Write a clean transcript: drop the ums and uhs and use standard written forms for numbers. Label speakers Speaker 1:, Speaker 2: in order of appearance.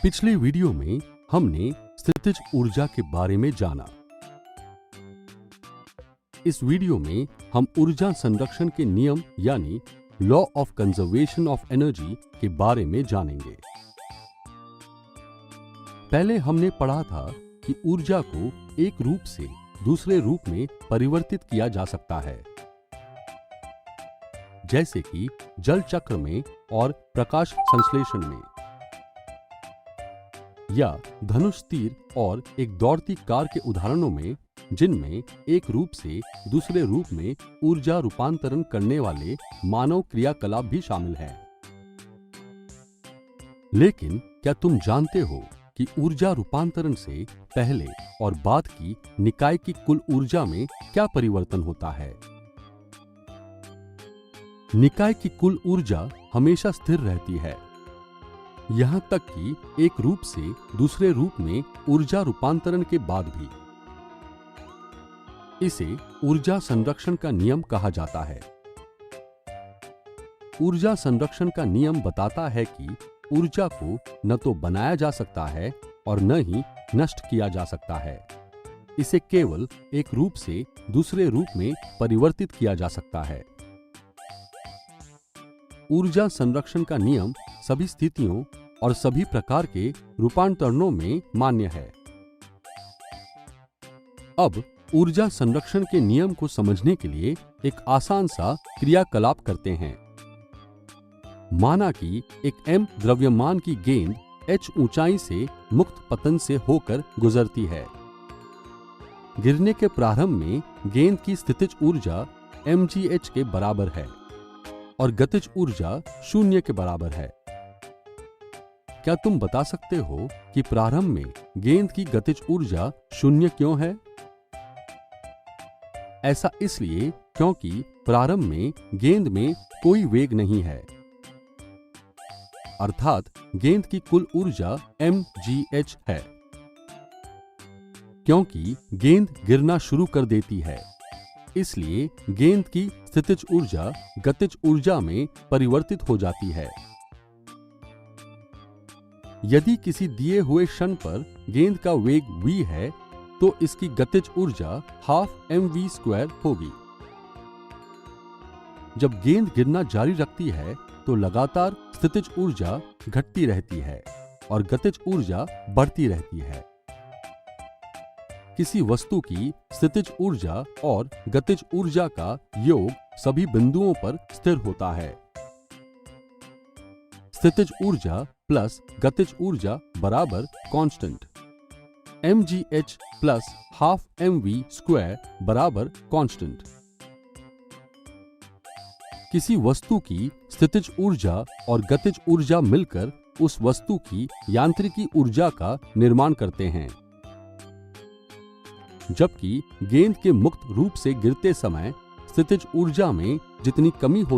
Speaker 1: पिछले वीडियो में हमने स्थितिज ऊर्जा के बारे में जाना। इस वीडियो में हम ऊर्जा संरक्षण के नियम यानी law of conservation of energy के बारे में जानेंगे। पहले हमने पढ़ा था कि ऊर्जा को एक रूप से दूसरे रूप में परिवर्तित किया जा सकता है, जैसे कि जल चक्र में और प्रकाश संश्लेषण में, या धनुष तीर और एक दौड़ती कार के उदाहरणों में, जिनमें एक रूप से दूसरे रूप में ऊर्जा रूपांतरण करने वाले मानव क्रियाकलाप भी शामिल है। लेकिन क्या तुम जानते हो कि ऊर्जा रूपांतरण से पहले और बाद की निकाय की कुल ऊर्जा में क्या परिवर्तन होता है? निकाय की कुल ऊर्जा हमेशा स्थिर रहती है, यहां तक कि एक रूप से दूसरे रूप में ऊर्जा रूपांतरण के बाद भी। इसे ऊर्जा संरक्षण का नियम कहा जाता है। ऊर्जा संरक्षण का नियम बताता है कि ऊर्जा को न तो बनाया जा सकता है और न ही नष्ट किया जा सकता है। इसे केवल एक रूप से दूसरे रूप में परिवर्तित किया जा सकता है। ऊर्जा संरक्षण का नियम सभी स्थितियों और सभी प्रकार के रूपांतरणों में मान्य है। अब ऊर्जा संरक्षण के नियम को समझने के लिए एक आसान सा क्रियाकलाप करते हैं। माना कि एक m द्रव्यमान की गेंद h ऊंचाई से मुक्त पतन से होकर गुजरती है। गिरने के प्रारंभ में गेंद की स्थितिज ऊर्जा mgh के बराबर है और गतिज ऊर्जा 0 के बराबर है। क्या तुम बता सकते हो कि प्रारंभ में गेंद की गतिज ऊर्जा 0 क्यों है? ऐसा इसलिए क्योंकि प्रारंभ में गेंद में कोई वेग नहीं है, अर्थात गेंद की कुल ऊर्जा mgh है। क्योंकि गेंद गिरना शुरू कर देती है, इसलिए गेंद की स्थितिज ऊर्जा गतिज ऊर्जा में परिवर्तित हो जाती है। यदि किसी दिए हुए क्षण पर गेंद का वेग v है, तो इसकी गतिज ऊर्जा 12mv² होगी। जब गेंद गिरना जारी रखती है तो लगातार स्थितिज ऊर्जा घटती रहती है और गतिज ऊर्जा बढ़ती रहती है। किसी वस्तु की स्थितिज ऊर्जा और गतिज ऊर्जा का योग सभी बिंदुओं पर स्थिर होता है। स्थितिज ऊर्जा प्लस गतिज ऊर्जा बराबर कांस्टेंट, mgh प्लस 12mv² बराबर कांस्टेंट। किसी वस्तु की स्थितिज ऊर्जा और गतिज ऊर्जा मिलकर उस वस्तु की यांत्रिकी ऊर्जा का निर्माण करते हैं। जबकि गेंद के मुक्त रूप से गिरते समय स्थितिज ऊर्जा में जितनी कमी हो